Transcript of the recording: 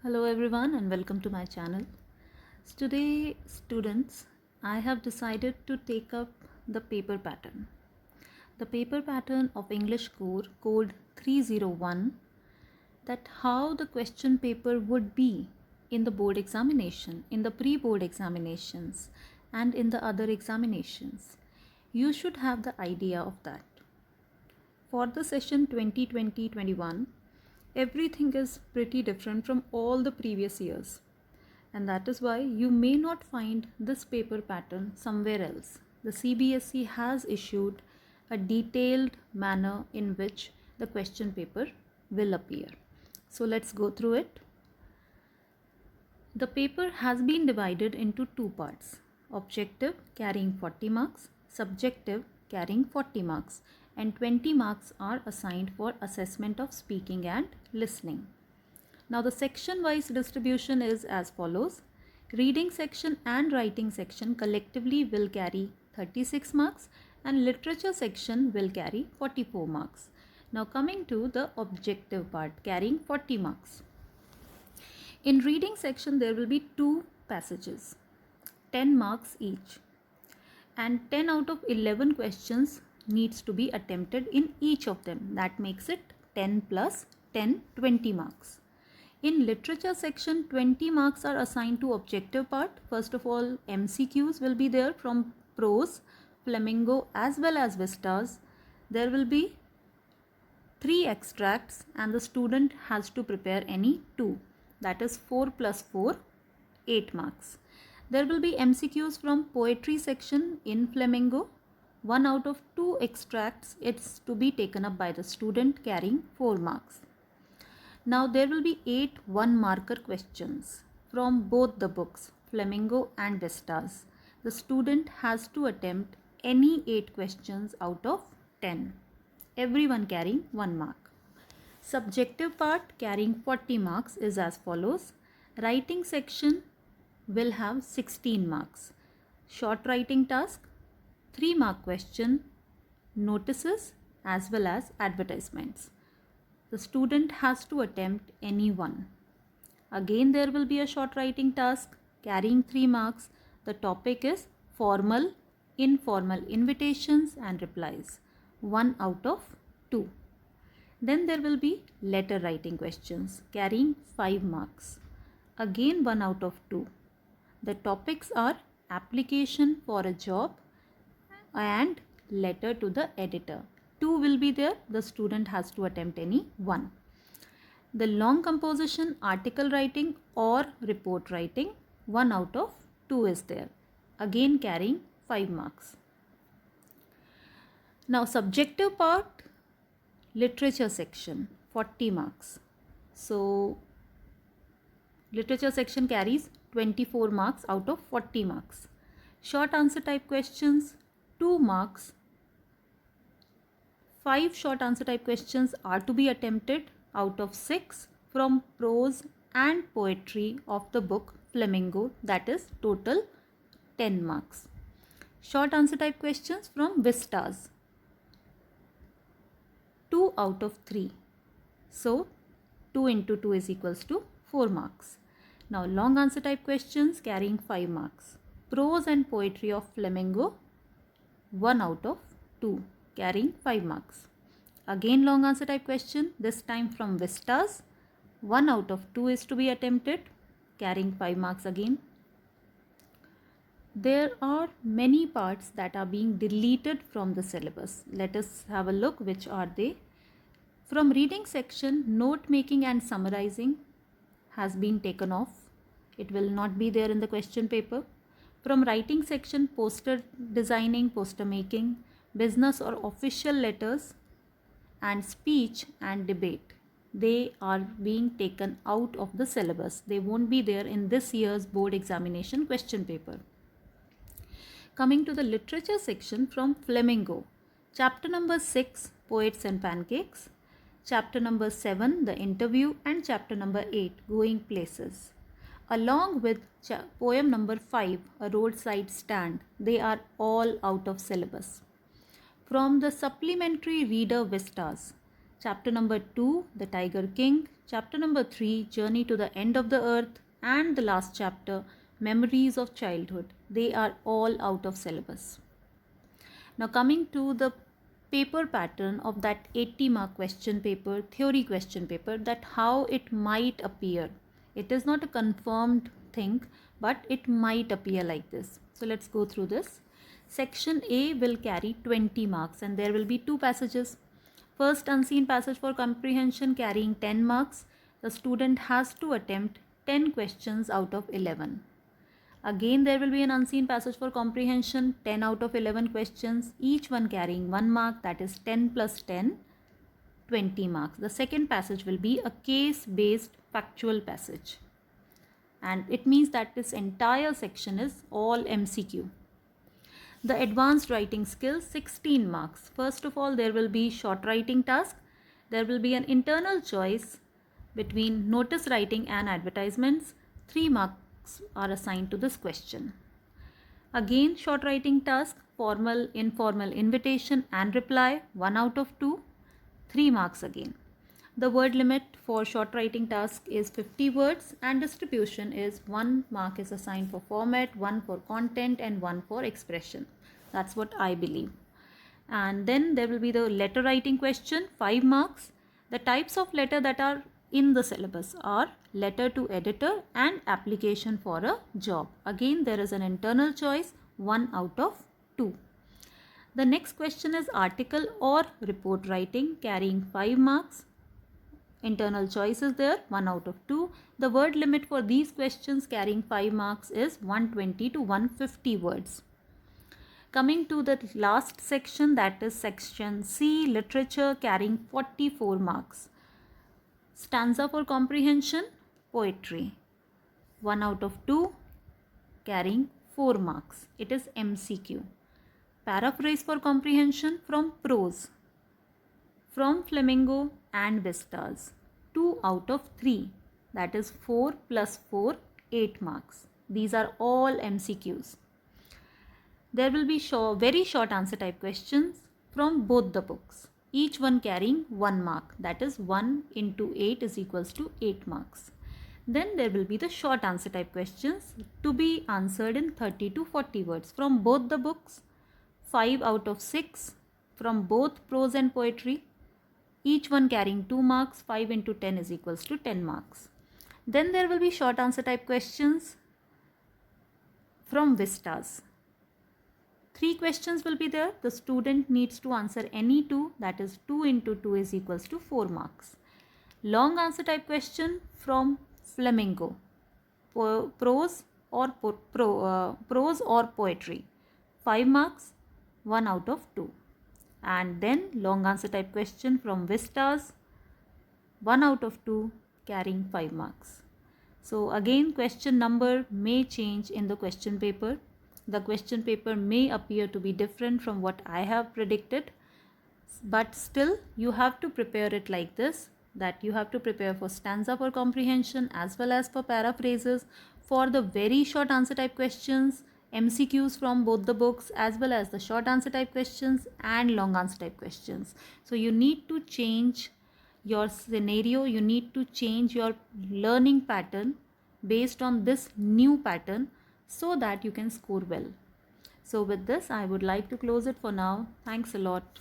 Hello everyone and welcome to my channel. Today students, I have decided to take up the paper pattern. The paper pattern of English core code 301, that how the question paper would be in the board examination, in the pre-board examinations and in the other examinations. You should have the idea of that. For the session 2020-21, everything is pretty different from all the previous years, and that is why you may not find this paper pattern somewhere else. The CBSE has issued a detailed manner in which the question paper will appear. So let's go through it. The paper has been divided into two parts: objective carrying 40 marks, subjective carrying 40 marks, and 20 marks are assigned for assessment of speaking and listening. Now the section wise distribution is as follows. Reading section and writing section collectively will carry 36 marks and literature section will carry 44 marks. Now coming to the objective part carrying 40 marks. In reading section there will be two passages, 10 marks each, and 10 out of 11 questions needs to be attempted in each of them. That makes it 10 plus 10, 20 marks. In literature section, 20 marks are assigned to objective part. First of all, MCQs will be there from prose, flamingo as well as vistas. There will be 3 extracts and the student has to prepare any 2. That is 4 plus 4, 8 marks. There will be MCQs from poetry section in flamingo. 1 out of 2 extracts is to be taken up by the student carrying 4 marks. Now there will be 8 one-marker questions from both the books, Flamingo and Vistas. The student has to attempt any 8 questions out of 10. Everyone carrying 1 mark. Subjective part carrying 40 marks is as follows. Writing section will have 16 marks. Short writing task, 3 mark question, notices as well as advertisements. The student has to attempt any one. Again there will be a short writing task carrying 3 marks. The topic is formal, informal invitations and replies. 1 out of 2. Then there will be letter writing questions carrying 5 marks. Again 1 out of 2. The topics are application for a job and letter to the editor. 2 will be there. The student has to attempt any 1. The long composition, article writing or report writing, 1 out of 2 is there. Again carrying 5 marks. Now subjective part, literature section, 40 marks. So literature section carries 24 marks out of 40 marks. Short answer type questions, 2 marks. 5 short answer type questions are to be attempted out of 6 from prose and poetry of the book Flamingo, that is total 10 marks. Short answer type questions from Vistas, 2 out of 3. So 2 into 2 is equals to 4 marks. Now long answer type questions carrying 5 marks. Prose and poetry of Flamingo, 1 out of 2 carrying 5 marks. Again long answer type question, this time from Vistas, 1 out of 2 is to be attempted carrying 5 marks again. There are many parts that are being deleted from the syllabus. Let us have a look which are they. From reading section, note making and summarizing has been taken off. It will not be there in the question paper. From writing section, poster designing, poster making, business or official letters and speech and debate, they are being taken out of the syllabus. They won't be there in this year's board examination question paper. Coming to the literature section from Flamingo, chapter number 6, Poets and Pancakes, chapter number 7, The Interview, and chapter number 8, Going Places, along with poem number 5, A Roadside Stand. They are all out of syllabus. From the supplementary reader Vistas, Chapter number 2, The Tiger King. Chapter number 3, Journey to the End of the Earth. And the last chapter, Memories of Childhood. They are all out of syllabus. Now coming to the paper pattern of that 80 mark question paper, theory question paper, that how it might appear. It is not a confirmed thing, but it might appear like this. So let's go through this. Section A will carry 20 marks and there will be 2 passages. First, unseen passage for comprehension carrying 10 marks. The student has to attempt 10 questions out of 11. Again, there will be an unseen passage for comprehension, 10 out of 11 questions, each one carrying 1 mark, that is 10 plus 10, 20 marks. The second passage will be a case-based factual passage. And it means that this entire section is all MCQ. The advanced writing skills, 16 marks. First of all, there will be short writing task. There will be an internal choice between notice writing and advertisements. 3 marks are assigned to this question. Again, short writing task, formal, informal, invitation and reply, 1 out of 2, 3 marks again. The word limit for short writing task is 50 words and distribution is 1 mark is assigned for format, 1 for content and 1 for expression. That's what I believe. And then there will be the letter writing question, 5 marks. The types of letter that are in the syllabus are letter to editor and application for a job. Again, there is an internal choice, 1 out of 2. The next question is article or report writing carrying 5 marks. Internal choice is there, 1 out of 2. The word limit for these questions carrying 5 marks is 120 to 150 words. Coming to the last section, that is section C, literature, carrying 44 marks. Stanza for comprehension, poetry, 1 out of 2, carrying 4 marks. It is MCQ. Paraphrase for comprehension from prose, from Flamingo and Vistas, 2 out of 3. That is 4 plus 4, 8 marks. These are all MCQs. There will be very short answer type questions from both the books, each one carrying 1 mark, that is 1 into 8 is equals to 8 marks. Then there will be the short answer type questions to be answered in 30 to 40 words from both the books, 5 out of 6 from both prose and poetry, each one carrying 2 marks, 5 into 10 is equals to 10 marks. Then there will be short answer type questions from Vistas. 3 questions will be there. The student needs to answer any 2, that is 2 into 2 is equals to 4 marks. Long answer type question from Flamingo, prose or poetry, 5 marks, 1 out of 2. And then long answer type question from Vistas, 1 out of 2, carrying 5 marks. So again, question number may change in the question paper. The question paper may appear to be different from what I have predicted, but still you have to prepare it like this, that you have to prepare for stanza for comprehension as well as for paraphrases, for the very short answer type questions, MCQs from both the books, as well as the short answer type questions and long answer type questions. So you need to change your scenario, you need to change your learning pattern based on this new pattern, so that you can score well. So with this, I would like to close it for now. Thanks a lot.